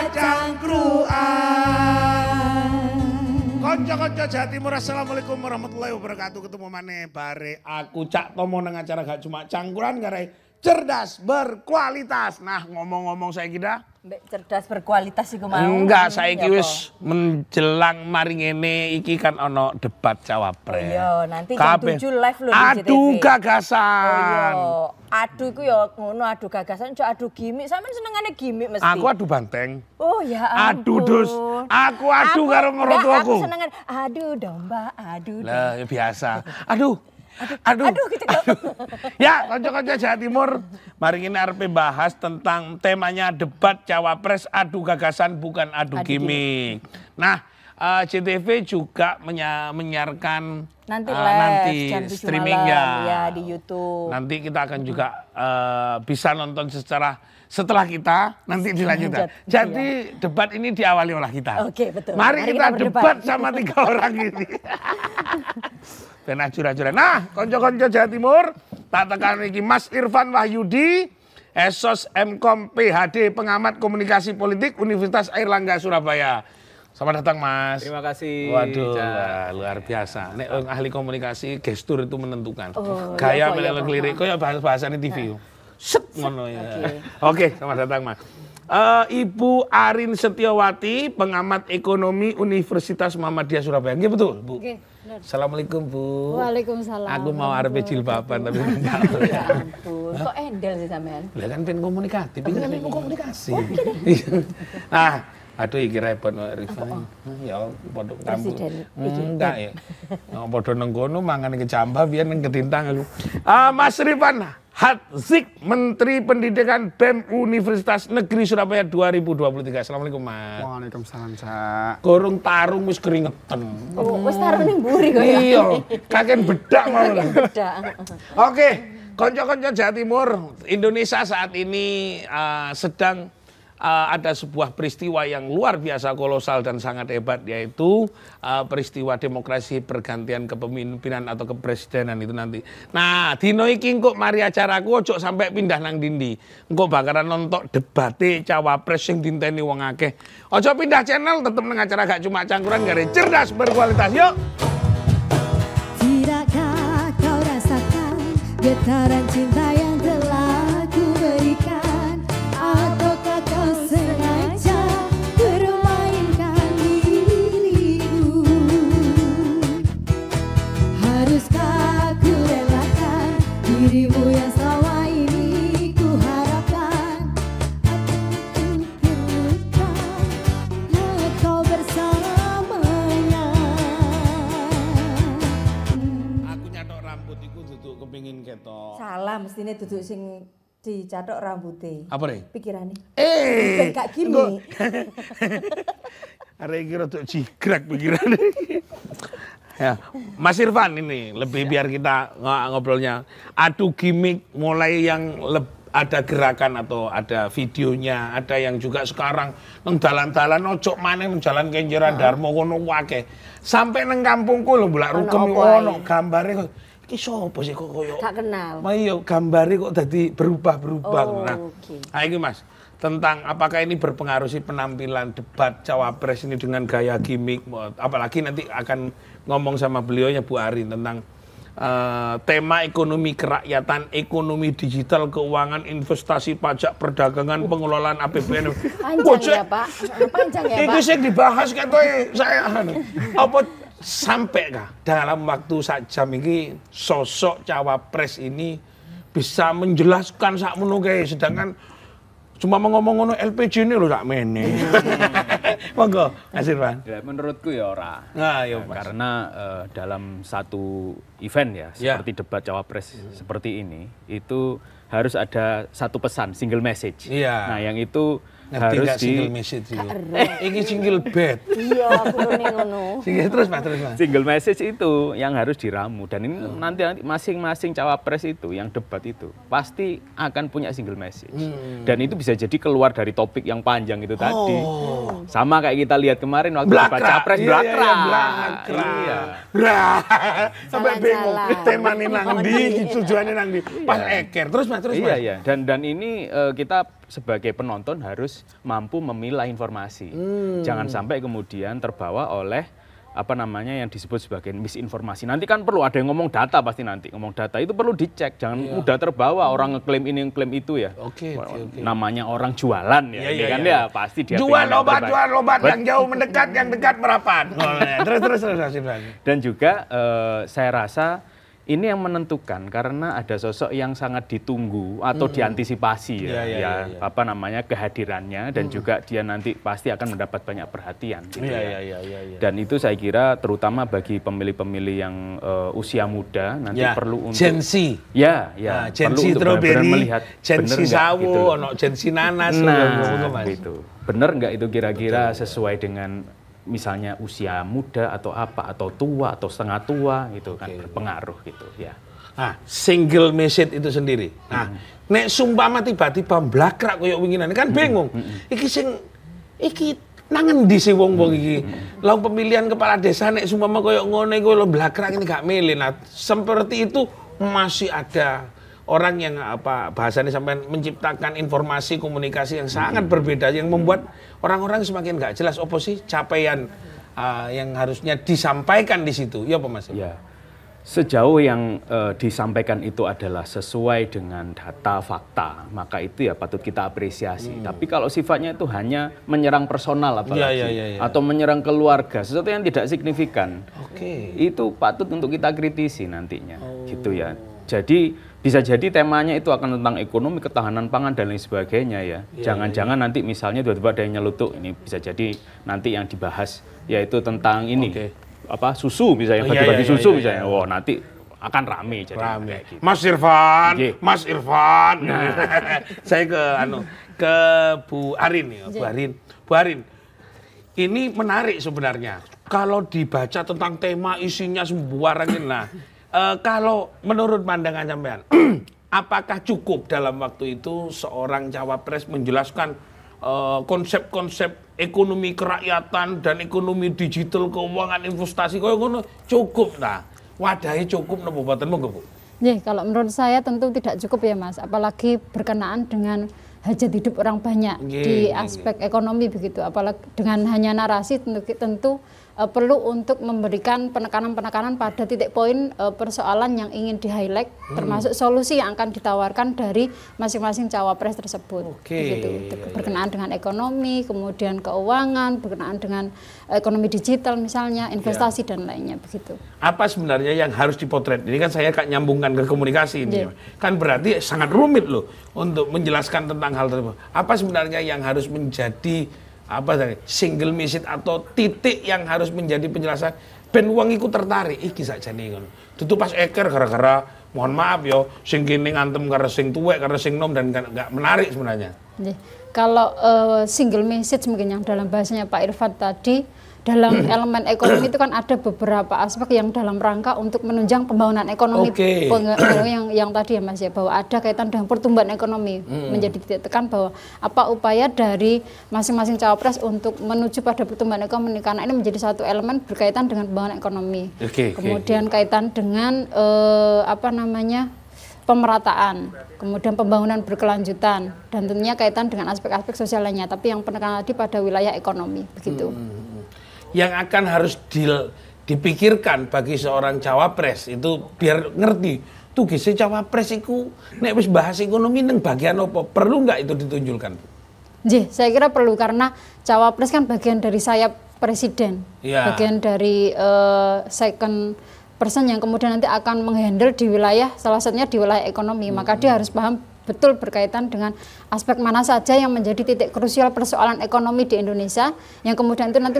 cangkruan. Konco-konco Jawa Timur, assalamualaikum warahmatullahi wabarakatuh. Ketemu maneh bare aku Cak Tomo nang acara gak cuma cangkruan karena cerdas berkualitas. Nah ngomong-ngomong saya kira cerdas berkualitas iku mau. enggak, saiki wis menjelang mari ngene iki kan ono debat cawapres. Oh iya, nanti jam 7 live lho di JTV. Adu gagasan. Oh iya, adu iku ya ngono, adu gagasan, cok adu gimik. Sampeyan senengane gimik mesti. Aku adu banteng. Oh ya Adu ampun. dus. Aku adu karo mertuaku. Aku senengane adu domba, adu domba. Lah ya biasa. Aduh, gitu kok. Ya, konco-konco Jawa Timur, mari ini arep bahas tentang temanya debat cawapres adu gagasan bukan adu gimmick. Nah, JTV juga menyiarkan nanti jam 7 streamingnya malam, ya di YouTube. Nanti kita akan juga bisa nonton setelah kita nanti dilanjutkan. Jadi debat ini diawali oleh kita. Oke, betul. Mari kita debat sama 3 orang ini. Pena curah-curah. Nah, konco-konco Jawa Timur, tak tekan iki Mas Irfan Wahyudi, Esos Mkom PhD, pengamat komunikasi politik Universitas Airlangga Surabaya. Selamat datang Mas. Terima kasih. Waduh, luar biasa. Nek ahli komunikasi gestur itu menentukan. ya, Gaya meleleh lirik kok ya bahasa-bahasane TV. Set ngono ya. Oke, selamat datang Mas. Ibu Arin Setiawati, pengamat ekonomi Universitas Muhammadiyah Surabaya. Nggih betul, Bu? Oke, Assalamualaikum Bu. Waalaikumsalam. Aku mau arep jilbaban tapi enggak. Ya ampun, kok endel sih sampean? Lah kan pengen komunikatif, pengen komunikasi. Nah, aduh iki repot Rifan. Ya padha kamu. Enggak ya. Nek padha nang kono mangan kecambah biar nang ketintang aku. Mas Rifan Hatzik, Menteri Pendidikan BEM Universitas Negeri Surabaya 2023. Assalamualaikum Mas. Waalaikumsalam, Cak. Gorong tarung wis keringetan. Oh, wis tarung ning mburi kok ya. Iya, kaken bedak mau lah. Bedak. Oke, konco-konco Jawa Timur, Indonesia saat ini sedang ada sebuah peristiwa yang luar biasa kolosal dan sangat hebat, yaitu peristiwa demokrasi pergantian kepemimpinan atau kepresidenan itu nanti. Nah, dino iki engko mari acaraku ojo sampai pindah nang dindi. Engko bakaran nonton debate cawapres sing dinteni wong akeh. Ojo pindah channel, tetep nang acara gak cuma cangkuran gare cerdas berkualitas. Yuk. Tidakkah kau rasakan getaran cinta yang telah ku berikan? Ataukah kau sengaja bermainkan diriku? Haruskah ku relakan dirimu yang selama ini ku harapkan? Kau bersamanya. Aku nyatok rambut iku duduk kepengin ketok. Salah mestine duduk sing dicatok rambutnya. Apa nih? Pikirannya. Gak gini. Arek iki rada jigrek pikirannya. Ya, Mas Irfan ini lebih biar kita ngobrolnya. Adu gimmick mulai yang ada gerakan atau ada videonya, ada yang juga sekarang nang dalan-dalan ojo maneh nang jalan Kenjeran Darmo kono akeh. Sampai nang kampungku lho Mbak Rukem ono gambare kok iki sapa sih kok koyo Gak kenal. Ma iya gambare kok dadi berubah-berubah. Oh, Nah, okay. Ini Mas, tentang apakah ini berpengaruh sih penampilan debat cawapres ini dengan gaya gimmick, apalagi nanti akan ngomong sama beliaunya Bu Arin tentang tema ekonomi kerakyatan, ekonomi digital, keuangan, investasi, pajak, perdagangan, pengelolaan APBN. Panjang ya Pak, panjang ya Pak. Itu sih dibahas katanya saya apa sampai kah dalam waktu sak jam ini sosok cawapres ini bisa menjelaskan sak menu kayak, sedangkan cuma ngomong ngono LPG ini loh sak mene. Monggo, Mas Irfan. Ya, menurutku ya ora. Nah, ya, Mas. Karena dalam satu event ya, seperti debat cawapres seperti ini, itu harus ada satu pesan, single message. Iya. Nah, yang itu Ngerti harus gak single message itu? Keren. Ini single bed. Iya, aku ngono. Single terus Mas, terus Mas. single message itu yang harus diramu, dan ini nanti masing-masing cawapres itu yang debat itu pasti akan punya single message, dan itu bisa jadi keluar dari topik yang panjang itu tadi, sama kayak kita lihat kemarin waktu debat capres Blakra. Iya. Sampai bingung temane nang ndi, tujuannya nang ndi. Pas eker terus Mas, terus Mas. Iya, dan ini kita sebagai penonton harus mampu memilah informasi. Jangan sampai kemudian terbawa oleh apa namanya yang disebut sebagai misinformasi. Nanti kan perlu ada yang ngomong data, pasti nanti ngomong data itu perlu dicek, jangan mudah terbawa orang ngeklaim ini ngeklaim itu ya. Oke. Namanya orang jualan ya, ini kan ya pasti dia jual obat yang jauh mendekat, yang dekat berapaan. Terus. Dan juga saya rasa ini yang menentukan karena ada sosok yang sangat ditunggu atau diantisipasi apa namanya kehadirannya dan juga dia nanti pasti akan mendapat banyak perhatian gitu Dan itu saya kira terutama bagi pemilih-pemilih yang usia muda nanti perlu untuk Gen Z. Gen Z strawberry, melihat Gen Z sawo, Gen Z nanas gitu. Bener nggak itu kira-kira sesuai dengan misalnya usia muda atau apa atau tua atau setengah tua gitu kan berpengaruh gitu ya. Nah, single message itu sendiri. Nah, nek sumpama tiba-tiba blakrak koyo winginan kan bingung. Iki nangen di sih wong-wong iki. Lah pemilihan kepala desa nek sumpama koyo ngono iku lho blakrak ini gak milih. Nah, seperti itu masih ada orang yang bahasanya sampai menciptakan informasi komunikasi yang sangat berbeda yang membuat orang-orang semakin nggak jelas apa sih capaian yang harusnya disampaikan di situ. Ya Pak Mas? Ya. Sejauh yang disampaikan itu adalah sesuai dengan data fakta, maka itu ya patut kita apresiasi. Tapi kalau sifatnya itu hanya menyerang personal apalagi atau menyerang keluarga, sesuatu yang tidak signifikan. Itu patut untuk kita kritisi nantinya. Gitu ya. Jadi bisa jadi temanya itu akan tentang ekonomi, ketahanan pangan dan lain sebagainya ya. Jangan-jangan nanti misalnya tiba-tiba ada yang nyelutuk, ini bisa jadi nanti yang dibahas yaitu tentang ini apa susu misalnya, bagi-bagi susu misalnya. Wah, nanti akan rame jadi. Gitu. Mas Irfan. Saya ke Bu Arin ya, Bu Arin. Ini menarik sebenarnya. Kalau dibaca tentang tema isinya sembarang nah kalau menurut pandangan sampean, apakah cukup dalam waktu itu seorang cawapres menjelaskan konsep-konsep ekonomi kerakyatan dan ekonomi digital, keuangan, investasi, kaya ngono cukup nah? Wadahnya cukup napa boten monggo Bu? Nggih, kalau menurut saya tentu tidak cukup ya Mas, apalagi berkenaan dengan hajat hidup orang banyak di aspek ekonomi begitu, apalagi dengan hanya narasi tentu perlu untuk memberikan penekanan-penekanan pada titik poin persoalan yang ingin di-highlight, termasuk solusi yang akan ditawarkan dari masing-masing cawapres tersebut. Begitu. Berkenaan dengan ekonomi, kemudian keuangan, berkenaan dengan ekonomi digital misalnya, investasi dan lainnya begitu. Apa sebenarnya yang harus dipotret? Ini kan saya nyambungkan ke komunikasi ini. Kan berarti sangat rumit loh untuk menjelaskan tentang hal tersebut. Apa sebenarnya yang harus menjadi single message atau titik yang harus menjadi penjelasan ben wong iku tertarik iki sakjane ngono. Dudu pas eker gara-gara mohon maaf yo sing kene ngantem karo sing tuwek karo sing nom dan enggak menarik sebenarnya. Kalau single message mungkin yang dalam bahasanya Pak Irfan tadi, dalam elemen ekonomi itu kan ada beberapa aspek yang dalam rangka untuk menunjang pembangunan ekonomi yang tadi ya Mas ya, bahwa ada kaitan dengan pertumbuhan ekonomi, menjadi titik tekan bahwa apa upaya dari masing-masing cawapres untuk menuju pada pertumbuhan ekonomi, karena ini menjadi satu elemen berkaitan dengan pembangunan ekonomi. Kemudian kaitan dengan pemerataan, kemudian pembangunan berkelanjutan, dan tentunya kaitan dengan aspek-aspek sosial lainnya, tapi yang penekanan tadi pada wilayah ekonomi begitu. Yang akan harus dipikirkan bagi seorang cawapres itu biar ngerti tuh gisi cawapres itu nek wis bahas ekonomi neng bagian apa, perlu nggak itu ditunjukkan? Saya kira perlu, karena cawapres kan bagian dari sayap presiden, bagian dari second person yang kemudian nanti akan menghandle di wilayah, salah satunya di wilayah ekonomi, maka dia harus paham betul berkaitan dengan aspek mana saja yang menjadi titik krusial persoalan ekonomi di Indonesia, yang kemudian itu nanti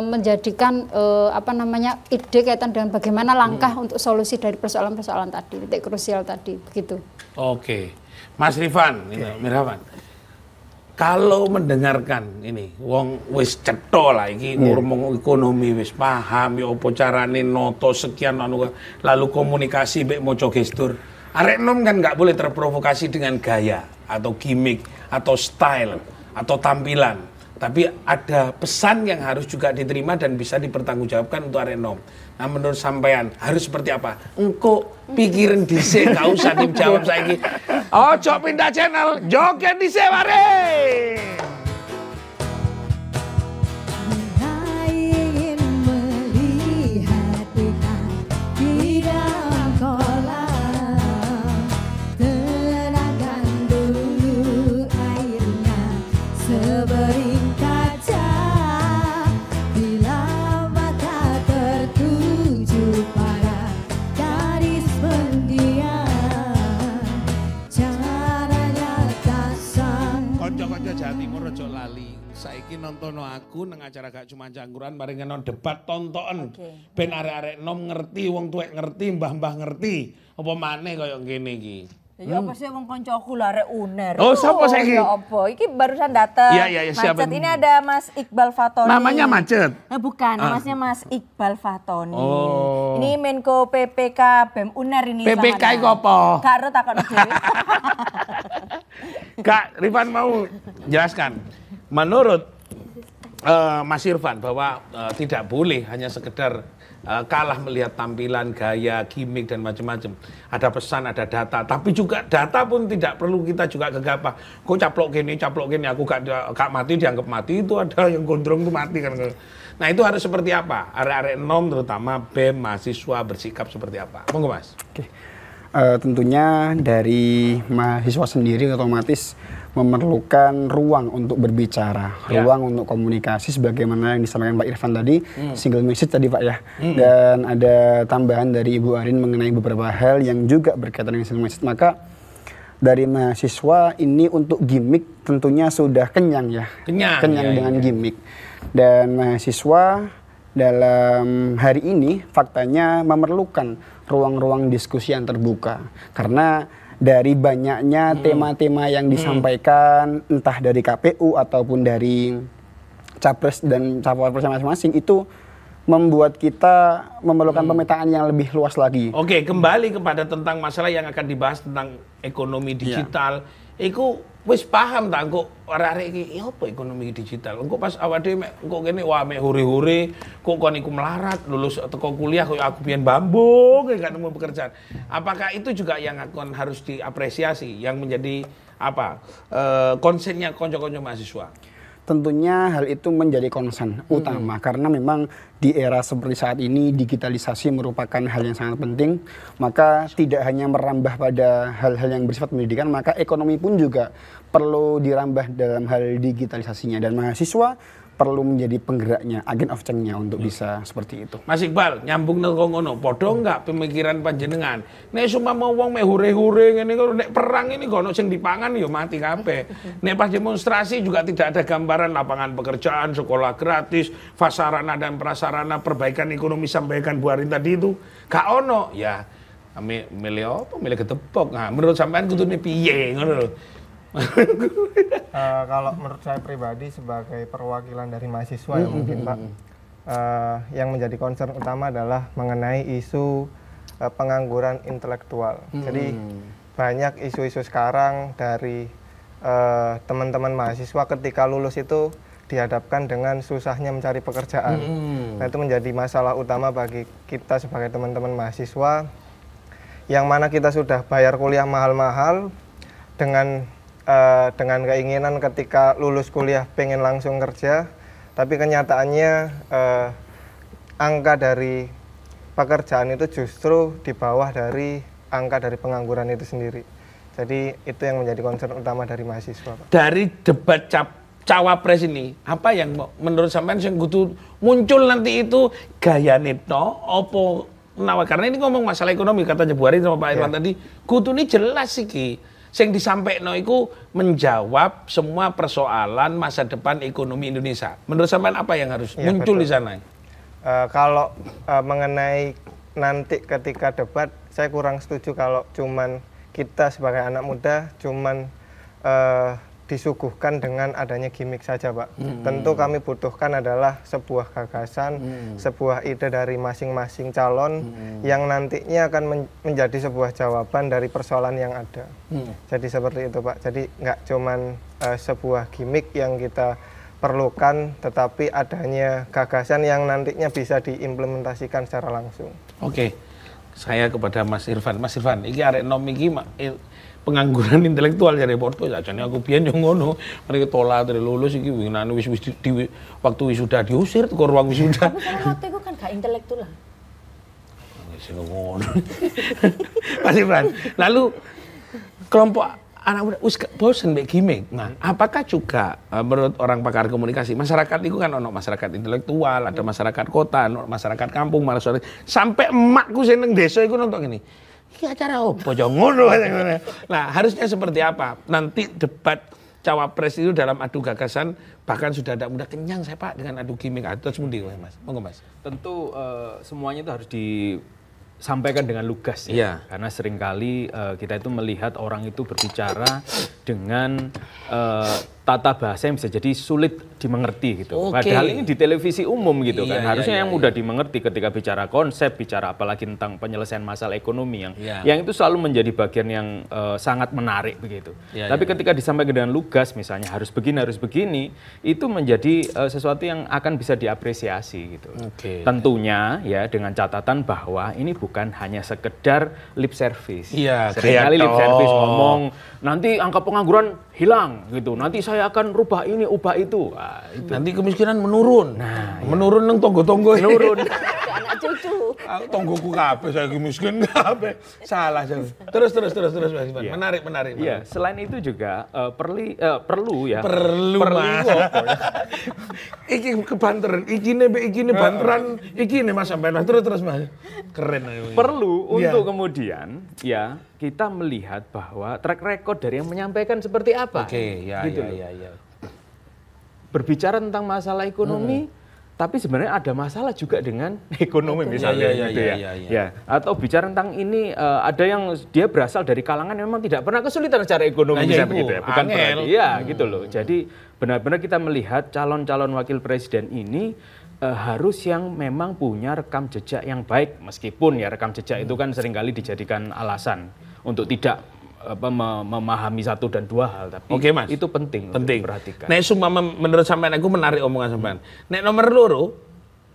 menjadikan ide kaitan dengan bagaimana langkah untuk solusi dari persoalan-persoalan tadi, titik krusial tadi begitu. Mas Rifan, Mirawan, kalau mendengarkan ini wong wis cetho lah iki ngomong ekonomi wis paham ya apa carane noto sekian lalu komunikasi mek maca gestur. Arek nom kan nggak boleh terprovokasi dengan gaya atau gimmick atau style atau tampilan. Tapi ada pesan yang harus juga diterima dan bisa dipertanggungjawabkan untuk arek enom. Nah menurut sampean harus seperti apa? Engko pikirin dhisik, gak usah dijawab saiki. Ojo pindah channel, joget dhisik mare. Ingin melihat ikan di dalam kolam, tenangkan dulu airnya sebering kaca. Bila mata tertuju pada gadis pendiam, caranya tak sama. Konco-konco Jawa Timur ojo lali. Saiki nontono aku nang acara Gak Cuma Cangkuran mari ngeno debat tontonan. Ben arek-arek nom ngerti, wong tuwek ngerti, mbah-mbah ngerti. Apa maneh kaya ngene iki. Ya apa sih wong koncoku larek uner. Oh, sapa saiki? Ya apa? Iki barusan datang. Iya, siapa? Macet ini ada Mas Iqbal Fatoni. Namanya Macet. Bukan, namanya Mas Iqbal Fatoni. Oh. Ini Menko PPK BEM Uner ini. PPK sama iku apa? Karo takon dhewe. Kak Rifan mau jelaskan. Menurut Mas Irfan bahwa tidak boleh hanya sekedar kalah melihat tampilan, gaya, gimmick dan macam-macam. Ada pesan, ada data, tapi juga data pun tidak perlu kita juga gegabah. Kok caplok gini, aku gak mati dianggap mati, itu ada yang gondrong itu mati kan. Nah itu harus seperti apa? Arek-arek nom terutama BEM, mahasiswa bersikap seperti apa? Monggo Mas. Oke. Tentunya dari mahasiswa sendiri otomatis memerlukan ruang untuk berbicara, ruang untuk komunikasi sebagaimana yang disampaikan Pak Irfan tadi, single message tadi Pak ya. Dan ada tambahan dari Ibu Arin mengenai beberapa hal yang juga berkaitan dengan single message. Maka dari mahasiswa ini untuk gimmick tentunya sudah kenyang ya. Kenyang dengan gimmick. Dan mahasiswa dalam hari ini faktanya memerlukan ruang-ruang diskusi yang terbuka. Karena dari banyaknya tema-tema yang disampaikan entah dari KPU ataupun dari capres dan cawapres masing-masing itu membuat kita memerlukan pemetaan yang lebih luas lagi. Oke, kembali kepada tentang masalah yang akan dibahas tentang ekonomi digital. Iku wis paham tak kok arek-arek iki ya apa ekonomi digital. Engko pas awake dhewe engko kene wah mek hore-hore kok kon iku melarat lulus teko kuliah kok aku biyen bambung gak nemu pekerjaan. Apakah itu juga yang akan harus diapresiasi yang menjadi apa konsennya konco-konco mahasiswa? Tentunya hal itu menjadi concern utama karena memang di era seperti saat ini digitalisasi merupakan hal yang sangat penting, maka tidak hanya merambah pada hal-hal yang bersifat pendidikan, maka ekonomi pun juga perlu dirambah dalam hal digitalisasinya dan mahasiswa perlu menjadi penggeraknya, agent of change-nya untuk bisa seperti itu. Mas Iqbal, nyambung nang ngono, padha enggak pemikiran panjenengan? Nek cuma mau wong mek hure-hure ngene kok nek perang ini kok ono sing dipangan ya mati kabeh. Nek pas demonstrasi juga tidak ada gambaran lapangan pekerjaan, sekolah gratis, fasarana dan prasarana, perbaikan ekonomi sampaikan Bu Arin tadi itu gak ono. Ya, milih apa? Milih ketepok. Nah, menurut sampean kudune piye ngono lho. Kalau menurut saya pribadi sebagai perwakilan dari mahasiswa ya mungkin Pak, yang menjadi concern utama adalah mengenai isu pengangguran intelektual. Jadi banyak isu-isu sekarang dari teman-teman mahasiswa ketika lulus itu dihadapkan dengan susahnya mencari pekerjaan. Nah itu menjadi masalah utama bagi kita sebagai teman-teman mahasiswa, yang mana kita sudah bayar kuliah mahal-mahal dengan keinginan ketika lulus kuliah pengen langsung kerja, tapi kenyataannya angka dari pekerjaan itu justru di bawah dari angka dari pengangguran itu sendiri. Jadi itu yang menjadi concern utama dari mahasiswa, Pak. Dari debat cawapres ini, apa yang menurut sampean yang kudu muncul nanti itu gaya neto, opo nawa, karena ini ngomong masalah ekonomi katanya Bu Arin sama Pak Irwan tadi, kudu ini jelas sih. Yang disampaikan itu menjawab semua persoalan masa depan ekonomi Indonesia. Menurut sampean apa yang harus muncul betul di sana? Kalau mengenai nanti ketika debat, saya kurang setuju kalau cuman kita sebagai anak muda cuman disuguhkan dengan adanya gimmick saja, Pak. Tentu kami butuhkan adalah sebuah gagasan, sebuah ide dari masing-masing calon yang nantinya akan menjadi sebuah jawaban dari persoalan yang ada. Jadi seperti itu, Pak. Jadi nggak cuman sebuah gimmick yang kita diperlukan, tetapi adanya gagasan yang nantinya bisa diimplementasikan secara langsung. Oke, saya kepada Mas Irfan. Mas Irfan, iki arek nom iki pengangguran intelektual jare podo jane aku biyen yo ngono. Mereka tolak dari lulus iki winginane wis di waktu wisuda diusir ke ruang wisuda. Tapi karena waktu itu kan gak intelektual. Wis ngono. Mas Irfan, lalu kelompok anak muda wis bosen mbek gimmick. Nah, apakah juga menurut orang pakar komunikasi, masyarakat itu kan ono masyarakat intelektual, ada masyarakat kota, ono masyarakat kampung, masyarakat sampai emakku sing nang desa iku nonton ngene. Iki acara opo jo ngono. Nah, harusnya seperti apa? Nanti debat cawapres itu dalam adu gagasan bahkan sudah ada muda kenyang saya Pak dengan adu gimmick atau semundi Mas. Monggo Mas. Tentu semuanya itu harus disampaikan dengan lugas ya. Iya. Karena seringkali kita itu melihat orang itu berbicara dengan tata bahasa yang bisa jadi sulit dimengerti gitu. Oke. Padahal ini di televisi umum gitu kan. Iya, Harusnya iya, yang mudah dimengerti ketika bicara konsep, bicara apalagi tentang penyelesaian masalah ekonomi Iya. yang itu selalu menjadi bagian yang sangat menarik begitu. Iya, Tapi iya, ketika disampaikan dengan lugas misalnya harus begini, itu menjadi sesuatu yang akan bisa diapresiasi gitu. Oke. Tentunya ya dengan catatan bahwa ini bukan hanya sekedar lip service. Iya, Seringkali kayak lip service toh. ngomong nanti angka pengangguran hilang gitu. Nanti saya akan rubah ini, ubah itu. Nah, itu. Nanti kemiskinan menurun. Menurun nang tonggo-tonggo. Menurun. Anak cucu. Tonggoku kabeh saya miskin kabeh. Salah saya. Terus Mas Irfan. Iya. Menarik. Iya, selain itu juga perlu ya. Perlu Mas. apa ya? Iki kebanteran, iki ne banteran, iki ne Mas sampean. Terus Mas. Keren ayo. Perlu Iya. untuk kemudian ya kita melihat bahwa track record dari yang menyampaikan seperti apa. Oke, ya Gitu loh. ya. Berbicara tentang masalah ekonomi, tapi sebenarnya ada masalah juga dengan ekonomi misalnya Iya, gitu ya. iya. Ya, atau bicara tentang ini ada yang dia berasal dari kalangan yang memang tidak pernah kesulitan secara ekonomi Nah, misalnya itu, begitu ya. Bukan angel. berarti ya gitu loh. Jadi benar-benar kita melihat calon-calon wakil presiden ini harus yang memang punya rekam jejak yang baik, meskipun ya rekam jejak itu kan seringkali dijadikan alasan untuk tidak memahami satu dan dua hal, tapi Oke, Mas. itu penting untuk diperhatikan. Nek menurut sampean aku menarik omongan sampean. Nek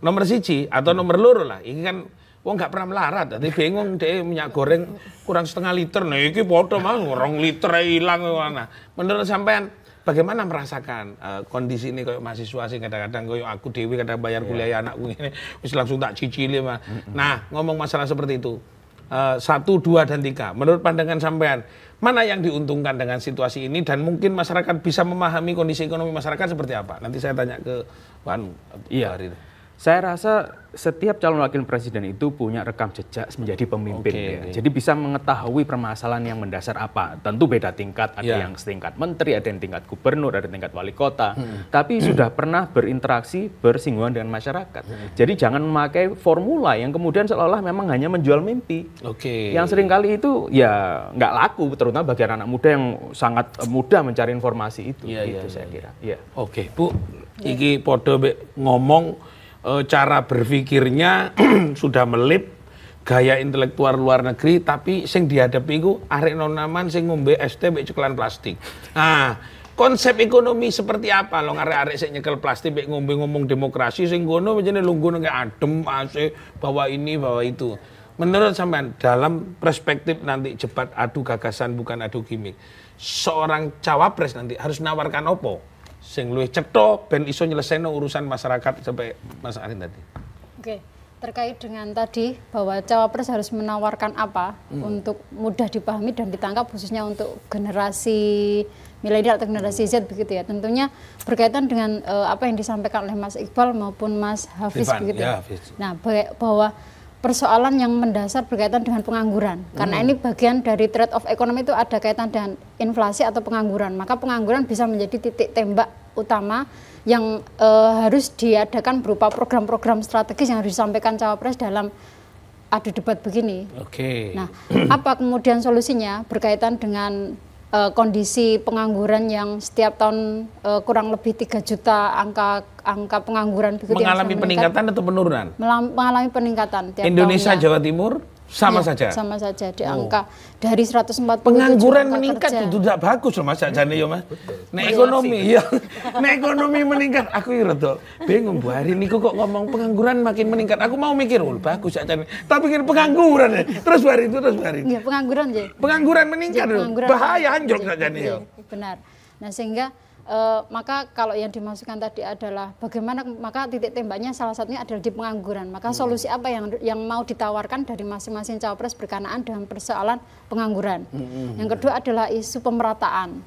nomor siji atau nomor loro lah, ini kan wong nggak pernah melarat, jadi bingung deh minyak goreng kurang setengah liter, nah ini podo Mas, 2 liter hilang mana. Menurut sampean bagaimana merasakan kondisi ini kayak mahasiswa sih kadang-kadang kayak aku dewi kadang bayar kuliah anakku ini wis langsung tak cicili mah. Nah, ngomong masalah seperti itu. 1, 2, dan 3. Menurut pandangan sampean, mana yang diuntungkan dengan situasi ini dan mungkin masyarakat bisa memahami kondisi ekonomi masyarakat seperti apa? Nanti saya tanya ke Wan. Iya. Saya rasa setiap calon wakil presiden itu punya rekam jejak menjadi pemimpin. Oke. Jadi bisa mengetahui permasalahan yang mendasar apa. Tentu beda tingkat, ada Ya. yang setingkat menteri, ada yang tingkat gubernur, ada yang tingkat wali kota. Tapi sudah pernah berinteraksi, bersinggungan dengan masyarakat. Jadi jangan memakai formula yang kemudian seolah-olah memang hanya menjual mimpi. Oke. Yang seringkali itu ya nggak laku, terutama bagi anak muda yang sangat mudah mencari informasi itu. Iya, Itu saya kira. Iya. Oke, Bu. Iki podo ngomong cara berpikirnya sudah melip gaya intelektual luar negeri, tapi sing dihadapi iku arek nonaman sing ngombe es teh mbek cekelan plastik. Nah, konsep ekonomi seperti apa lo arek-arek sing nyekel plastik mbek ngomong demokrasi sing ngono menjene lungguh nang adem AC bawa ini bawa itu. Menurut sampean dalam perspektif nanti debat adu gagasan bukan adu gimmick, seorang cawapres nanti harus nawarkan opo sing luwih cetha ben iso nyelesaino urusan masyarakat sampai Mas Arin tadi. Oke, terkait dengan tadi bahwa cawapres harus menawarkan apa untuk mudah dipahami dan ditangkap khususnya untuk generasi milenial atau generasi Z begitu ya. Tentunya berkaitan dengan apa yang disampaikan oleh Mas Iqbal maupun Mas Hafiz Rifan, begitu. ya, Hafiz. Nah, bahwa persoalan yang mendasar berkaitan dengan pengangguran. Karena ini bagian dari trade off ekonomi itu ada kaitan dengan inflasi atau pengangguran. Maka pengangguran bisa menjadi titik tembak utama yang harus diadakan berupa program-program strategis yang harus disampaikan cawapres dalam adu debat begini. Oke. Nah, apa kemudian solusinya berkaitan dengan kondisi pengangguran yang setiap tahun kurang lebih 3 juta angka pengangguran begitu Mengalami yang peningkatan atau penurunan? mengalami peningkatan tiap Indonesia, tahunnya. Jawa Timur sama Ya, saja. sama saja di angka dari 140 Pengangguran angka meningkat kerja. itu tidak bagus loh Mas jane ya Mas. Nek ekonomi ya Nek ekonomi meningkat, aku rada bingung Bu hari niku kok ngomong pengangguran makin meningkat. Aku mau mikir, oh bagus aja. Tapi mikir pengangguran ya. Terus hari itu Iya, pengangguran ya. Pengangguran meningkat loh. Pengangguran Bahaya anjlok saja nih. Iya, benar. Nah, sehingga maka kalau yang dimasukkan tadi adalah bagaimana, maka titik tembaknya salah satunya adalah di pengangguran. Maka solusi apa yang mau ditawarkan dari masing-masing cawapres berkenaan dengan persoalan pengangguran. Yang kedua adalah isu pemerataan,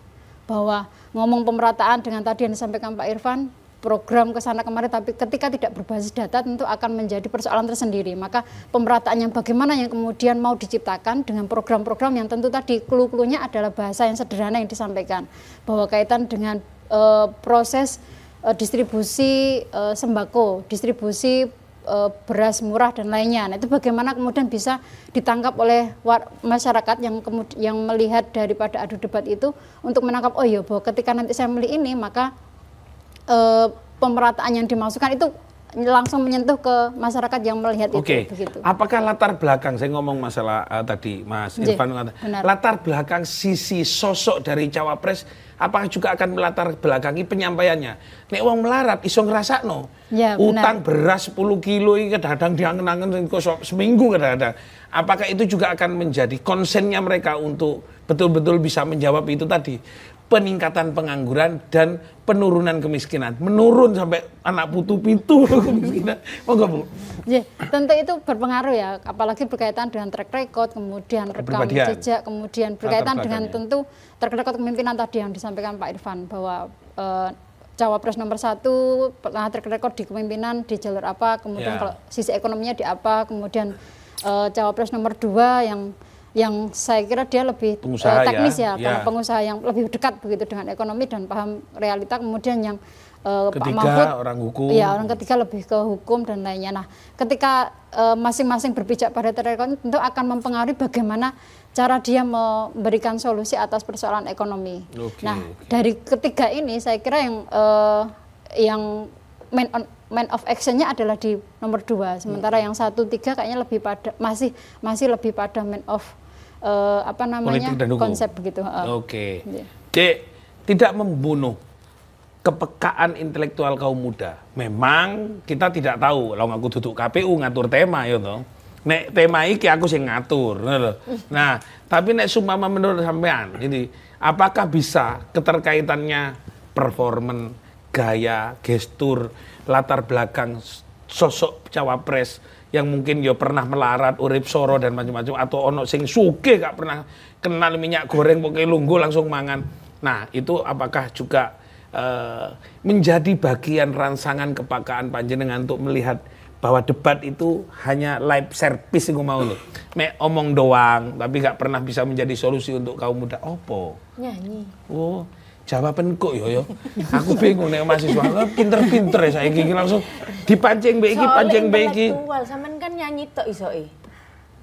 bahwa ngomong pemerataan dengan tadi yang disampaikan Pak Irfan, program kesana kemari, tapi ketika tidak berbasis data tentu akan menjadi persoalan tersendiri. Maka pemerataan yang bagaimana yang kemudian mau diciptakan dengan program-program yang tentu tadi clue-cluenya adalah bahasa yang sederhana yang disampaikan, bahwa kaitan dengan proses distribusi sembako, distribusi beras murah dan lainnya. Nah, itu bagaimana kemudian bisa ditangkap oleh masyarakat yang melihat daripada adu debat itu untuk menangkap, oh iya bahwa ketika nanti saya beli ini maka pemerataan yang dimasukkan itu langsung menyentuh ke masyarakat yang melihat itu. Begitu. Apakah latar belakang, saya ngomong masalah tadi Mas Irfan mengatakan, latar belakang sisi sosok dari cawapres, apakah juga akan melatar belakangi penyampaiannya? Nek wong melarat iso ngrasakno. Ya, utang beras 10 kilo ini kadang-kadang diangen-angen seminggu kadang-kadang. Apakah itu juga akan menjadi konsennya mereka untuk betul-betul bisa menjawab itu tadi? Peningkatan pengangguran dan penurunan kemiskinan, menurun sampai anak putu pitu kemiskinan. Monggo Bu. Ya, tentu itu berpengaruh ya, apalagi berkaitan dengan track record, kemudian rekam jejak, kemudian berkaitan dengan tentu track record kepemimpinan tadi yang disampaikan Pak Irfan, bahwa cawapres nomor 1 track record di kepemimpinan di jalur apa, kemudian kalau sisi ekonominya di apa, kemudian cawapres nomor 2 yang saya kira dia lebih teknis pengusaha yang lebih dekat begitu dengan ekonomi dan paham realita, kemudian yang Pak Mahfud orang hukum, orang ketiga lebih ke hukum dan lainnya. Nah, ketika masing-masing berpijak pada track record tentu akan mempengaruhi bagaimana cara dia memberikan solusi atas persoalan ekonomi. Dari ketiga ini saya kira yang main of actionnya adalah di nomor 2, sementara yang 1, 3 kayaknya lebih pada masih lebih pada main of konsep begitu. Tidak membunuh kepekaan intelektual kaum muda. Memang kita tidak tahu, lalu aku duduk KPU ngatur tema ya toh. Nek tema iki aku sing ngatur. Nah, tapi nek sumpama menurut sampean, jadi apakah bisa keterkaitannya performan, gaya, gestur, latar belakang sosok cawapres yang mungkin ya pernah melarat, urip soro dan macam-macam, atau ono sing sugih gak pernah kenal minyak goreng pokoknya lungguh langsung mangan. Nah, itu apakah juga menjadi bagian rangsangan kepekaan panjenengan untuk melihat bahwa debat itu hanya lip service yang mau loh. Mek omong doang tapi gak pernah bisa menjadi solusi untuk kaum muda. Opo? Nyanyi. Oh, jawaban kok yo. Aku bingung nek mahasiswa pinter-pinter ya saiki langsung dipancing mbek iki, pancing mbek iki. Intelektual, sampean kan nyanyi tok isoke.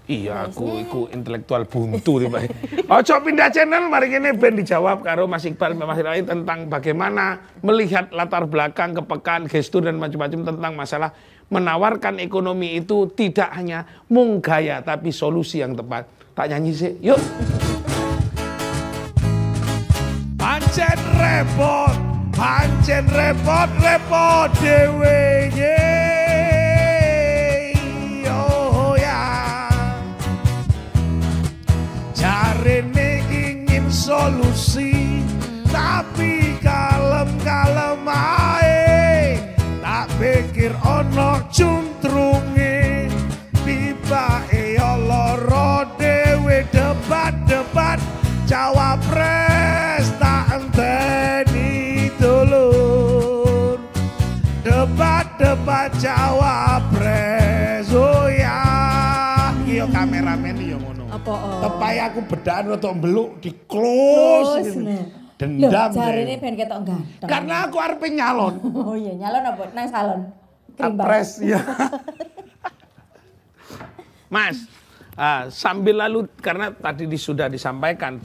Iya, aku iku intelektual buntu nih Pak. Ojo pindah channel, mari ini ben dijawab karo Mas Iqbal Mas Rai tentang bagaimana melihat latar belakang, kepekaan, gestur dan macam-macam tentang masalah menawarkan ekonomi itu tidak hanya mung gaya tapi solusi yang tepat. Tak nyanyi sih, yuk. Pancen repot dewe Jarene ingin solusi tapi kalem-kalem ae, tak pikir ono cuntrunge tibake ya lara dhewe. Debat cawapres tak enteni dulur, debat cawapres. Oh ya, iki kameramen yo ngono. Tepai aku bedakan rada mbeluk di close gitu. Dendam. Jarene ben ketok ganteng. Karena aku arep nyalon. Oh iya, nyalon apa? Nang salon. Capres ya. Mas, sambil lalu karena tadi sudah disampaikan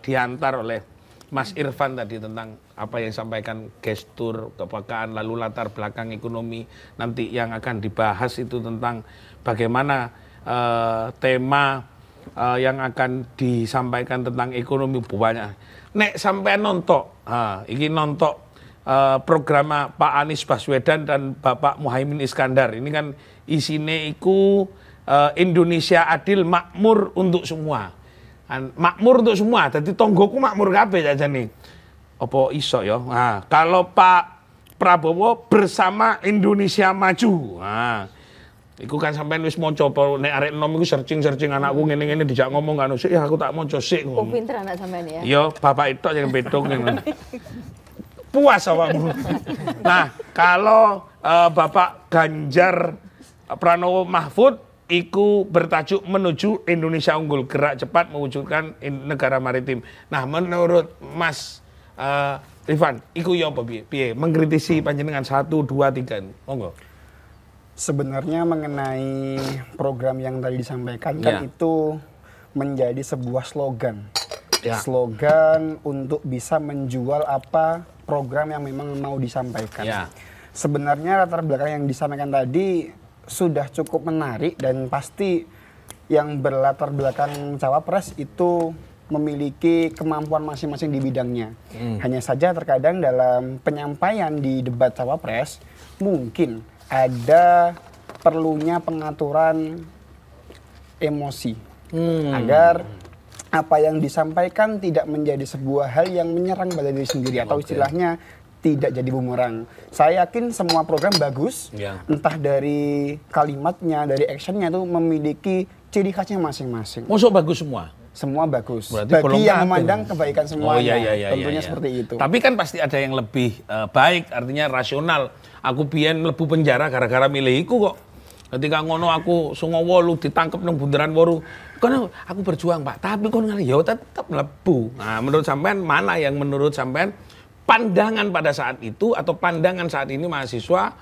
diantar oleh Mas Irfan tadi tentang apa yang disampaikan gestur, kepekaan, lalu latar belakang ekonomi. Nanti yang akan dibahas itu tentang bagaimana tema yang akan disampaikan tentang ekonomi banyak. Nek sampai nontok, iki nontok program Pak Anies Baswedan dan Bapak Muhaimin Iskandar. Ini kan isinya iku Indonesia adil makmur untuk semua. Makmur untuk semua, jadi tonggoku makmur kabeh aja nih. Apa iso ya? Nah, kalau Pak Prabowo bersama Indonesia maju. Nah, iku kan sampean wis maca apa nek arek enom iku searching anakku ngene-ngene dijak ngomong kan sik ya aku tak maca sik. Oh, pinter anak sampean ya. Yo, bapak itu yang bedong ngene. Puas awakmu. Nah, kalau Bapak Ganjar Pranowo Mahfud iku bertajuk menuju Indonesia unggul, gerak cepat mewujudkan negara maritim. Nah, menurut Mas Rifan, iku ya apa piye? Mengkritisi panjenengan 1 2 3. Monggo. Sebenarnya mengenai program yang tadi disampaikan kan itu menjadi sebuah slogan. Slogan untuk bisa menjual apa program yang memang mau disampaikan. Sebenarnya latar belakang yang disampaikan tadi sudah cukup menarik dan pasti yang berlatar belakang cawapres itu memiliki kemampuan masing-masing di bidangnya. Hanya saja terkadang dalam penyampaian di debat cawapres mungkin ada perlunya pengaturan emosi agar apa yang disampaikan tidak menjadi sebuah hal yang menyerang pada diri sendiri atau istilahnya tidak jadi bumerang. Saya yakin semua program bagus, entah dari kalimatnya, dari actionnya itu memiliki ciri khasnya masing-masing. Masuk bagus semua? Semua bagus. Berarti bagi yang memandang kebaikan semuanya, tentunya seperti itu. Tapi kan pasti ada yang lebih baik, artinya rasional. Aku biyen mlebu penjara gara-gara milih iku kok. Ketika ngono aku sungowo lu ditangkep nang bundaran Woru. Kono aku berjuang, Pak. Tapi kon ngene ya tetep mlebu. Nah, menurut sampean mana yang menurut sampean pandangan pada saat itu atau pandangan saat ini mahasiswa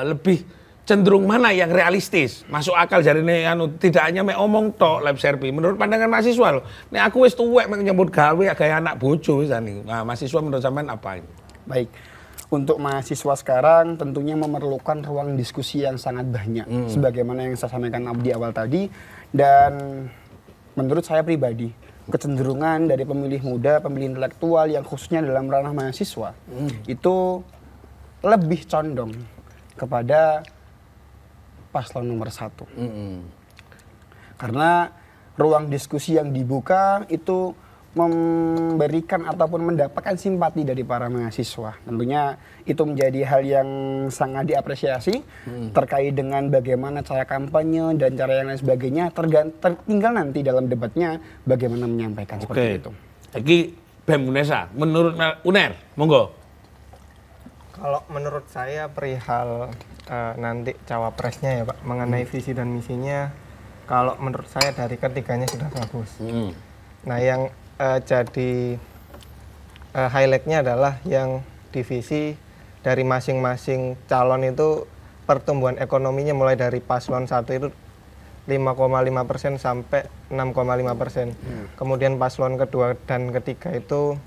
lebih cenderung mana yang realistis, masuk akal jarine anu tidak hanya mek omong tok lab serpi. Menurut pandangan mahasiswa lho. Nek aku wis tuwek mek nyambut gawe gaya anak bojo wis ani. Nah, mahasiswa menurut sampean apa ini? Baik. Untuk mahasiswa sekarang tentunya memerlukan ruang diskusi yang sangat banyak. Sebagaimana yang saya sampaikan di awal tadi. Dan menurut saya pribadi, kecenderungan dari pemilih muda, pemilih intelektual yang khususnya dalam ranah mahasiswa, itu lebih condong kepada paslon nomor 1. Karena ruang diskusi yang dibuka itu memberikan ataupun mendapatkan simpati dari para mahasiswa. Tentunya itu menjadi hal yang sangat diapresiasi terkait dengan bagaimana cara kampanye dan cara yang lain sebagainya. Tinggal nanti dalam debatnya bagaimana menyampaikan seperti itu. Jadi BEM UNESA, menurut UNER, monggo. Kalau menurut saya perihal nanti cawapresnya ya Pak, mengenai visi dan misinya, kalau menurut saya dari ketiganya sudah bagus. Nah yang jadi highlightnya adalah yang divisi dari masing-masing calon itu pertumbuhan ekonominya mulai dari paslon 1 itu 5,5% sampai 6,5%. Kemudian paslon kedua dan ketiga itu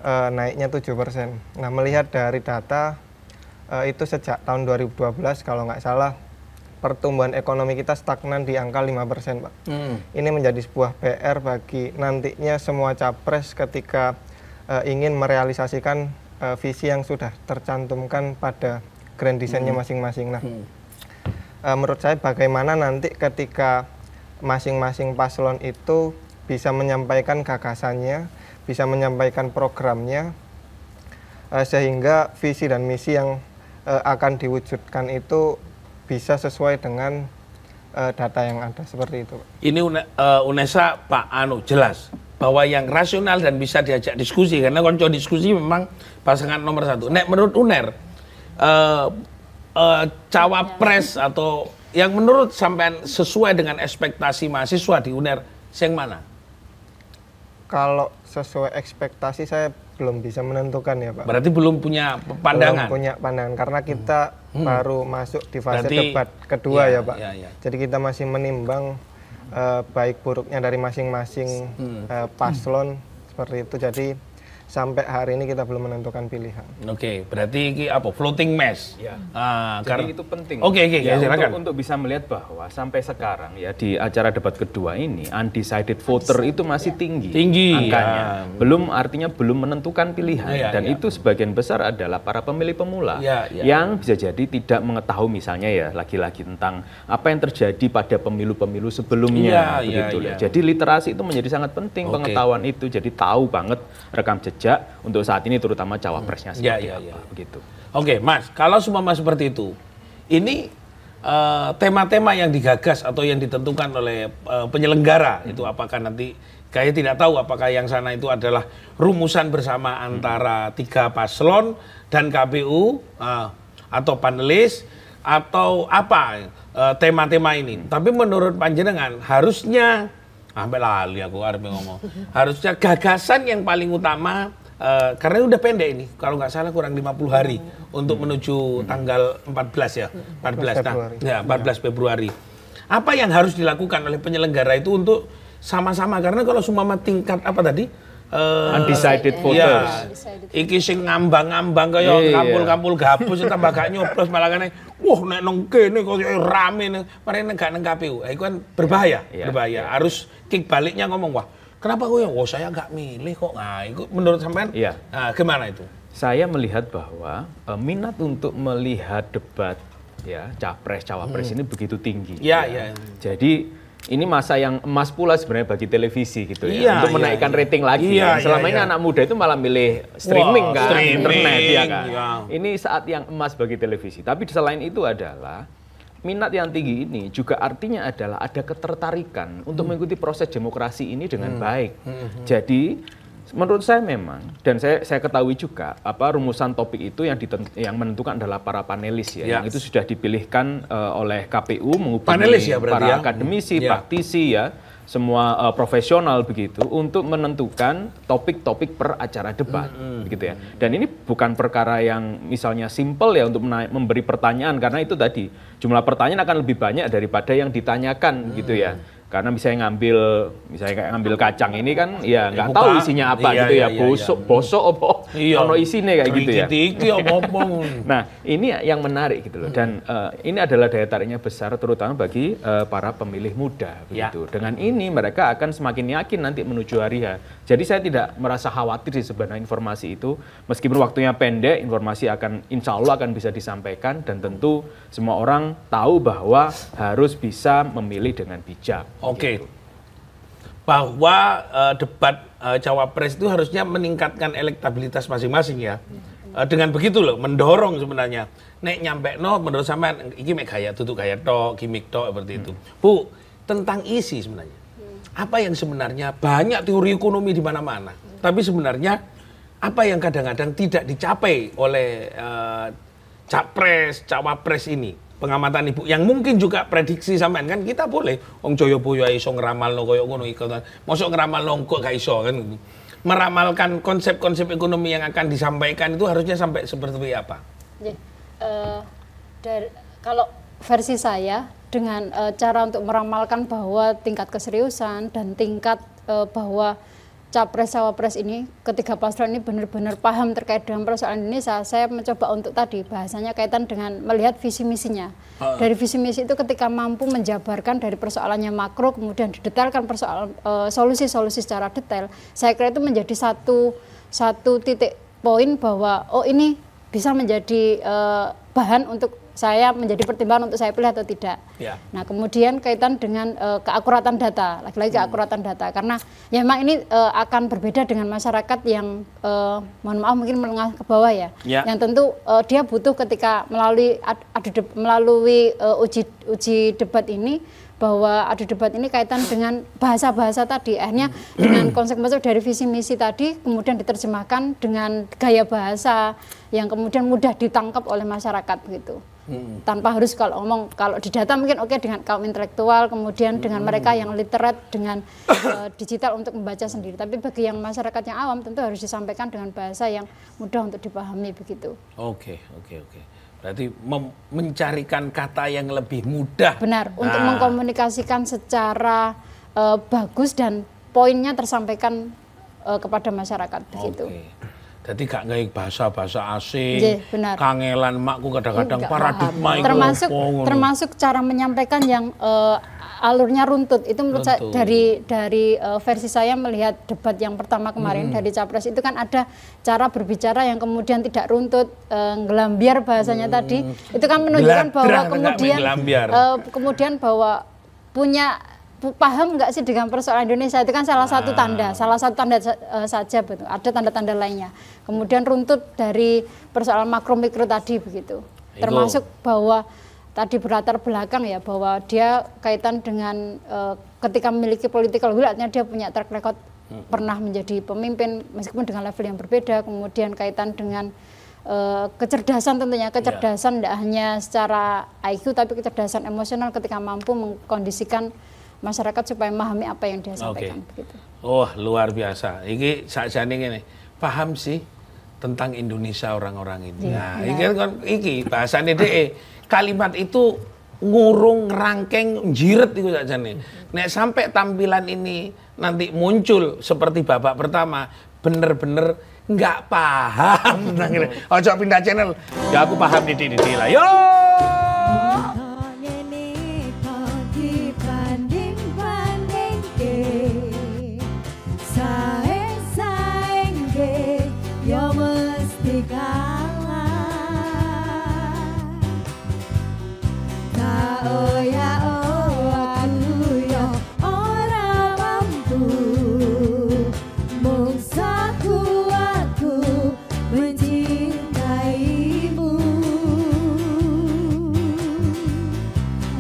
naiknya 7%. Nah melihat dari data itu sejak tahun 2012 kalau nggak salah pertumbuhan ekonomi kita stagnan di angka 5%, Pak. Ini menjadi sebuah PR bagi nantinya semua capres ketika ingin merealisasikan visi yang sudah tercantumkan pada grand design-nya masing-masing. Nah, menurut saya bagaimana nanti ketika masing-masing paslon itu bisa menyampaikan gagasannya, bisa menyampaikan programnya, sehingga visi dan misi yang akan diwujudkan itu bisa sesuai dengan data yang ada seperti itu. Ini UNESA Pak Anu jelas bahwa yang rasional dan bisa diajak diskusi karena konco diskusi memang pasangan nomor 1. Nek menurut UNER cawapres atau yang menurut sampean sesuai dengan ekspektasi mahasiswa di UNER yang mana? Kalau sesuai ekspektasi saya belum bisa menentukan ya Pak. Berarti belum punya pandangan? Belum punya pandangan karena kita baru masuk di fase debat kedua ya Pak. Jadi kita masih menimbang baik buruknya dari masing-masing paslon seperti itu. Jadi sampai hari ini kita belum menentukan pilihan. Oke, berarti ini apa? Floating mass. Ya. Karena Jadi itu penting. Oke, ya, silakan. untuk bisa melihat bahwa sampai sekarang ya di acara debat kedua ini undecided voter itu masih tinggi. Angkanya. Artinya belum menentukan pilihan. Dan itu sebagian besar adalah para pemilih pemula yang bisa jadi tidak mengetahui misalnya ya lagi-lagi tentang apa yang terjadi pada pemilu-pemilu sebelumnya begitu. Jadi literasi itu menjadi sangat penting pengetahuan itu. Jadi tahu banget rekam jejak untuk saat ini terutama cawapresnya seperti apa begitu. Oke, Mas, kalau seumpama seperti itu, ini tema-tema yang digagas atau yang ditentukan oleh penyelenggara itu apakah nanti kayak tidak tahu apakah yang sana itu adalah rumusan bersama antara 3 paslon dan KPU atau panelis atau apa tema-tema ini. Tapi menurut panjenengan harusnya sampai lali aku arep ngomong. Harusnya gagasan yang paling utama karena udah pendek ini. Kalau nggak salah kurang 50 hari untuk menuju tanggal 14 ya. 14 Februari. Apa yang harus dilakukan oleh penyelenggara itu untuk sama-sama karena kalau sumama tingkat apa tadi? Undecided voters. Iki sing ngambang-ngambang kaya kampul-kampul gabus tambah gak nyoblos malah kene wah nek nang kene kok rame nih mari gak nang KPU. Itu kan berbahaya, berbahaya. Harus kick baliknya ngomong wah kenapa kok saya nggak milih kok. Nah, itu menurut sampean gimana itu? Saya melihat bahwa minat untuk melihat debat ya capres cawapres ini begitu tinggi. Jadi ini masa yang emas pula sebenarnya bagi televisi gitu ya untuk menaikkan rating lagi. Selama ini anak muda itu malah milih streaming kan, internet ya kan. Ini saat yang emas bagi televisi. Tapi selain itu adalah minat yang tinggi ini juga artinya adalah ada ketertarikan untuk mengikuti proses demokrasi ini dengan baik. Jadi menurut saya memang dan saya ketahui juga apa rumusan topik itu yang menentukan adalah para panelis ya. Yang itu sudah dipilihkan oleh KPU menghubungi para akademisi, praktisi ya, semua profesional begitu untuk menentukan topik-topik per acara debat begitu ya. Dan ini bukan perkara yang misalnya simple ya untuk memberi pertanyaan karena itu tadi jumlah pertanyaan akan lebih banyak daripada yang ditanyakan gitu ya. Karena misalnya ngambil kacang ini kan ya nggak tahu isinya apa gitu ya, bosok apa ono isinya kayak gitu ya. Nah ini yang menarik gitu loh dan ini adalah daya tariknya besar terutama bagi para pemilih muda begitu. Dengan ini mereka akan semakin yakin nanti menuju hari H. Jadi saya tidak merasa khawatir sih sebenarnya informasi itu meskipun waktunya pendek informasi akan insya Allah akan bisa disampaikan dan tentu semua orang tahu bahwa harus bisa memilih dengan bijak. Oke, bahwa debat cawapres itu harusnya meningkatkan elektabilitas masing-masing ya. Dengan begitu loh, mendorong sebenarnya. Nek nyampe no, menurut sampean iki mek gaya tutuk gaya tok, gimmick tok seperti itu. Bu, tentang isi sebenarnya. Apa yang sebenarnya banyak teori ekonomi di mana-mana, tapi sebenarnya apa yang kadang-kadang tidak dicapai oleh capres, cawapres ini. Pengamatan Ibu yang mungkin juga prediksi sampean kan kita boleh wong Joyoboyo iso ngeramalno koyo ngono iki kan. Mosok ngeramalno kok gak iso kan. Meramalkan konsep-konsep ekonomi yang akan disampaikan itu harusnya sampai seperti apa? Kalau versi saya dengan cara untuk meramalkan bahwa tingkat keseriusan dan tingkat bahwa capres-cawapres ini ketiga paslon ini benar-benar paham terkait dengan persoalan Indonesia. Saya mencoba untuk tadi bahasanya kaitan dengan melihat visi misinya. Dari visi misi itu ketika mampu menjabarkan dari persoalannya makro kemudian didetailkan persoalan solusi-solusi secara detail. Saya kira itu menjadi satu titik poin bahwa oh ini bisa menjadi bahan untuk saya menjadi pertimbangan untuk saya pilih atau tidak. Nah kemudian kaitan dengan keakuratan data, lagi-lagi keakuratan data, karena ya memang ini akan berbeda dengan masyarakat yang mohon maaf mungkin menengah ke bawah ya, yang tentu dia butuh ketika melalui uji debat ini bahwa adu debat ini kaitan dengan bahasa-bahasa tadi, akhirnya dengan konsep-konsep dari visi misi tadi kemudian diterjemahkan dengan gaya bahasa yang kemudian mudah ditangkap oleh masyarakat begitu. Tanpa harus kalau di data mungkin oke dengan kaum intelektual, kemudian dengan mereka yang literate dengan digital untuk membaca sendiri. Tapi bagi yang masyarakat yang awam tentu harus disampaikan dengan bahasa yang mudah untuk dipahami begitu. Oke. Berarti mencarikan kata yang lebih mudah. Benar, untuk mengkomunikasikan secara bagus dan poinnya tersampaikan kepada masyarakat begitu. Jadi gak nggak bahasa-bahasa asing, Nggih, benar. kangelan makku kadang-kadang Enggak paradigma paham. itu. termasuk cara menyampaikan yang alurnya runtut. Itu menurut saya dari versi saya melihat debat yang pertama kemarin dari Capres itu kan ada cara berbicara yang kemudian tidak runtut, ngelambiar bahasanya tadi. Itu kan menunjukkan bahwa kemudian bahwa punya paham nggak sih dengan persoalan Indonesia, itu kan salah satu tanda saja, betul. Ada tanda-tanda lainnya. Kemudian runtut dari persoalan makro mikro tadi begitu. Termasuk bahwa tadi berlatar belakang ya, bahwa dia kaitan dengan ketika memiliki political will, artinya dia punya track record pernah menjadi pemimpin meskipun dengan level yang berbeda. Kemudian kaitan dengan kecerdasan, tentunya kecerdasan tidak hanya secara IQ tapi kecerdasan emosional ketika mampu mengkondisikan masyarakat supaya memahami apa yang dia sampaikan. Begitu. Oh, luar biasa. Iki sakjane ngene, paham sih tentang Indonesia orang-orang ini. Nah, iki bahasane dhek kalimat itu ngurung, ngerangkeng, jiret itu sakjane. Nek sampai tampilan ini nanti muncul seperti babak pertama, bener-bener nggak paham tentang ini. Ojo pindah channel. Ya aku paham didik-didik lah. Yo!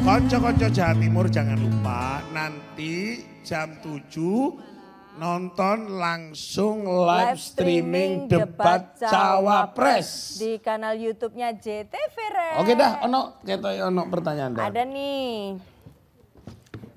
Konco-konco Jawa Timur jangan lupa nanti jam 7 nonton langsung live streaming debat Cawapres di kanal YouTube-nya JTV Red. Oke dah, ono pertanyaan dah. Ada nih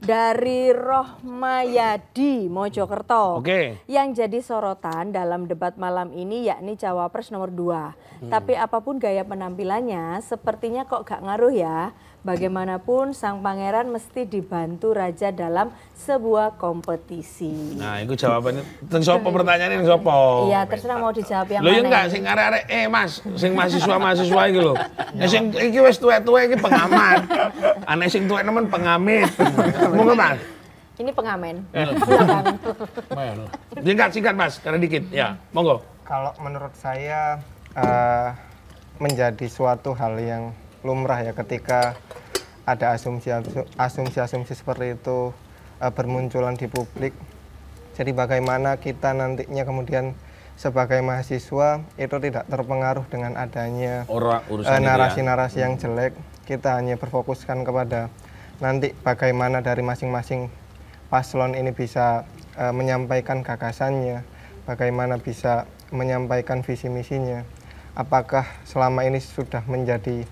dari Rohmayadi Mojokerto. Yang jadi sorotan dalam debat malam ini yakni Cawapres nomor 2. Tapi apapun gaya penampilannya sepertinya kok gak ngaruh ya. Bagaimanapun sang pangeran mesti dibantu raja dalam sebuah kompetisi. Nah, itu jawabannya. Ten sopo pertanyaannya sopo? Iya, terserah mau dijawab yang mana. Lho ya enggak sing arek-arek Mas, sing mahasiswa iki lho. Ya sing iki wis tuwek-tuwek iki pengamat. Ana sing tuwek nemen pengamit. Monggo Mas. Ini pengamen. Singkat Mas, karena dikit. Ya, monggo. Kalau menurut saya menjadi suatu hal yang lumrah ya ketika ada asumsi-asumsi seperti itu bermunculan di publik. Jadi bagaimana kita nantinya kemudian sebagai mahasiswa itu tidak terpengaruh dengan adanya narasi-narasi yang jelek. Kita hanya berfokuskan kepada nanti bagaimana dari masing-masing paslon ini bisa menyampaikan gagasannya, bagaimana bisa menyampaikan visi misinya. Apakah selama ini sudah menjadi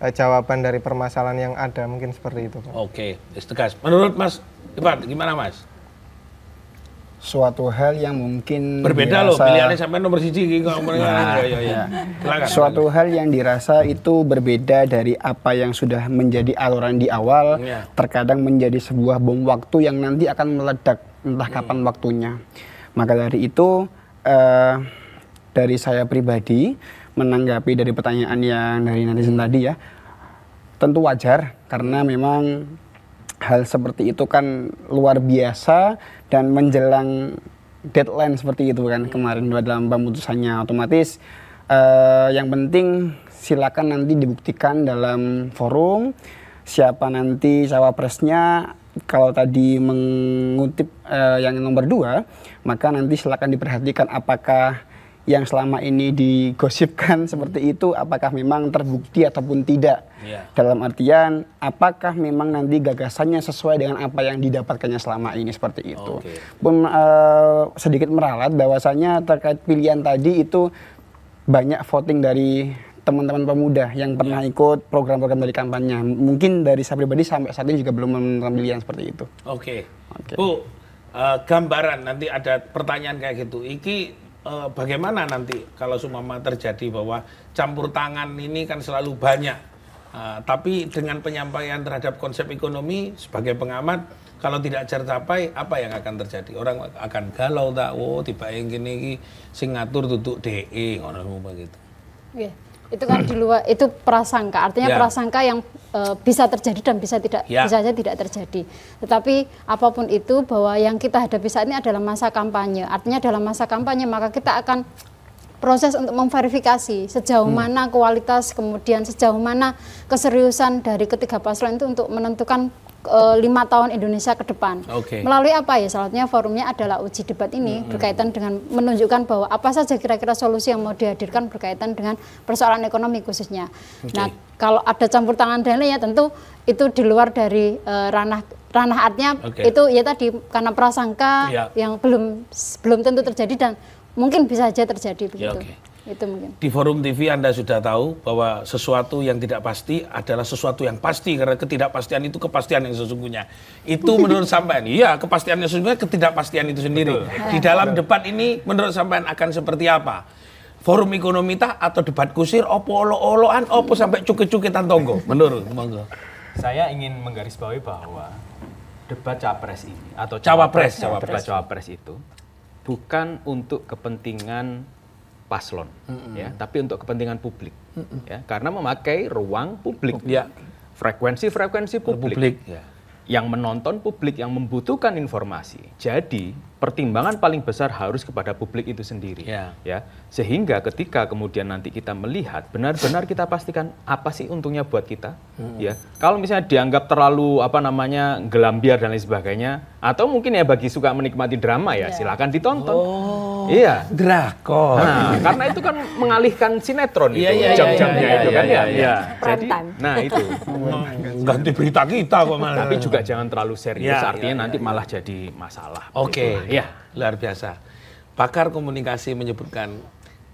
jawaban dari permasalahan yang ada, mungkin seperti itu, Pak. Oke, tegas. Menurut Mas Ipan, gimana Mas? Suatu hal yang mungkin berbeda loh, pilihannya sampai nomor 1 Suatu hal yang dirasa itu berbeda dari apa yang sudah menjadi aturan di awal, terkadang menjadi sebuah bom waktu yang nanti akan meledak entah kapan waktunya. Maka dari itu dari saya pribadi menanggapi dari pertanyaan yang dari netizen tadi ya, tentu wajar karena memang hal seperti itu kan luar biasa dan menjelang deadline seperti itu kan kemarin dalam pemutusannya, otomatis yang penting silakan nanti dibuktikan dalam forum siapa nanti cawapresnya. Kalau tadi mengutip yang nomor 2, maka nanti silakan diperhatikan apakah yang selama ini digosipkan seperti itu apakah memang terbukti ataupun tidak. Dalam artian apakah memang nanti gagasannya sesuai dengan apa yang didapatkannya selama ini seperti itu. Sedikit meralat bahwasanya terkait pilihan tadi itu banyak voting dari teman-teman pemuda yang pernah ikut program-program dari kampanye. Mungkin dari saya pribadi sampai saat ini juga belum menentukan pilihan seperti itu. Bu, gambaran nanti ada pertanyaan kayak gitu. Bagaimana nanti kalau seumpama terjadi bahwa campur tangan ini kan selalu banyak Tapi dengan penyampaian terhadap konsep ekonomi sebagai pengamat, kalau tidak tercapai, apa yang akan terjadi? Orang akan galau tak, tiba yang gini sing ngatur duduk DE, ngono begitu. Yeah. Itu kan di luar, itu prasangka, artinya prasangka yang bisa terjadi dan bisa saja tidak terjadi. Tetapi apapun itu, bahwa yang kita hadapi saat ini adalah masa kampanye. Artinya dalam masa kampanye maka kita akan proses untuk memverifikasi sejauh mana kualitas, kemudian sejauh mana keseriusan dari ketiga paslon itu untuk menentukan 5 tahun Indonesia ke depan. Melalui apa ya? Salah satunya forumnya adalah uji debat ini berkaitan dengan menunjukkan bahwa apa saja kira-kira solusi yang mau dihadirkan berkaitan dengan persoalan ekonomi khususnya. Nah, kalau ada campur tangan dan lainnya tentu itu di luar dari ranah artinya itu ya tadi karena prasangka yang belum tentu terjadi dan mungkin bisa saja terjadi begitu. Itu mungkin. Di Forum TV Anda sudah tahu bahwa sesuatu yang tidak pasti adalah sesuatu yang pasti, karena ketidakpastian itu kepastian yang sesungguhnya. Itu menurut sampean, iya kepastian yang sesungguhnya ketidakpastian itu sendiri. Di dalam debat ini menurut sampean akan seperti apa? Forum ekonomi tah atau debat kusir, opo olo-oloan, opo sampai cuke-cuketan tonggo? Menurut monggo. Saya ingin menggarisbawahi bahwa debat capres ini atau cawapres itu bukan untuk kepentingan paslon, ya, tapi untuk kepentingan publik, ya, karena memakai ruang publik, frekuensi publik, yang menonton publik, yang membutuhkan informasi. Jadi pertimbangan paling besar harus kepada publik itu sendiri, ya, sehingga ketika kemudian nanti kita melihat benar-benar kita pastikan apa sih untungnya buat kita, ya. Kalau misalnya dianggap terlalu gelambiar dan lain sebagainya, atau mungkin ya bagi suka menikmati drama ya silakan ditonton. Iya, drakor. Nah, karena itu kan mengalihkan sinetron itu, jam-jamnya itu kan ya. Jadi, nah itu. Ganti berita kita kok malah. Tapi juga jangan terlalu serius, artinya nanti malah jadi masalah. Ya, luar biasa. Pakar komunikasi menyebutkan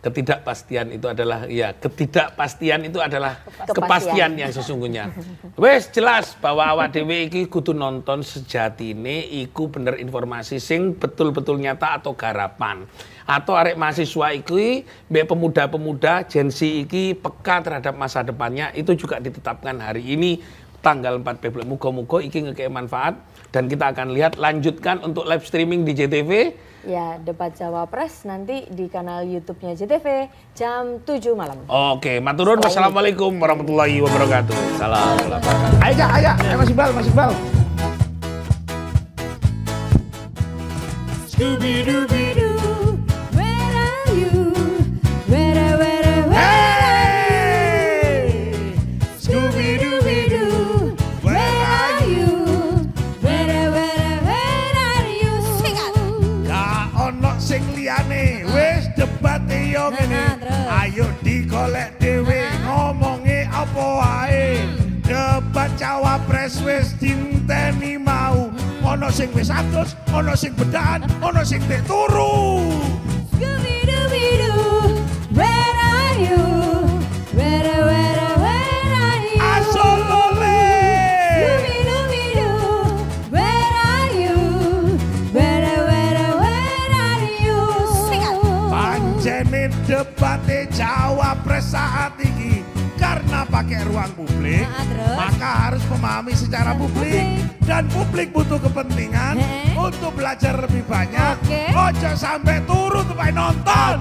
ketidakpastian itu adalah kepastian yang sesungguhnya. Wes jelas bahwa awak dhewe iki kudu nonton sejatine iku bener informasi sing betul-betul nyata atau garapan. Atau arek mahasiswa iki mbek pemuda-pemuda Gen Z iki peka terhadap masa depannya, itu juga ditetapkan hari ini tanggal 4 Februari. Muga-muga iki ngekei manfaat dan kita akan lihat lanjutkan untuk live streaming di JTV. Ya, debat Cawapres nanti di kanal YouTube-nya JTV jam 7 malam. Oke, maturun. Wassalamualaikum warahmatullahi wabarakatuh. Salam. Ayo, Mas Iqbal. Scooby-Dooby-Doo, where are you? Where Scooby-Dooby-Doo, where are you? Where are you? Sing it. Gak ono sing liyane, wis debate yo ngene. Ayo digolek dhewe, ngomongi apa wae. Debat Cawapres wis dinteni mau. Ono sing wis atus, ono sing bedahan, ono sing tek turu. Scooby-Dooby-Doo, where are you? Where are you? Asolole. Scooby-Dooby-Doo, where are you? Where are you? Sing it. Pancene debate Cawapres saat ini karena pakai ruang publik, maka harus memahami secara publik dan publik butuh kepentingan untuk belajar lebih banyak. Ojo sampai turun supaya nonton.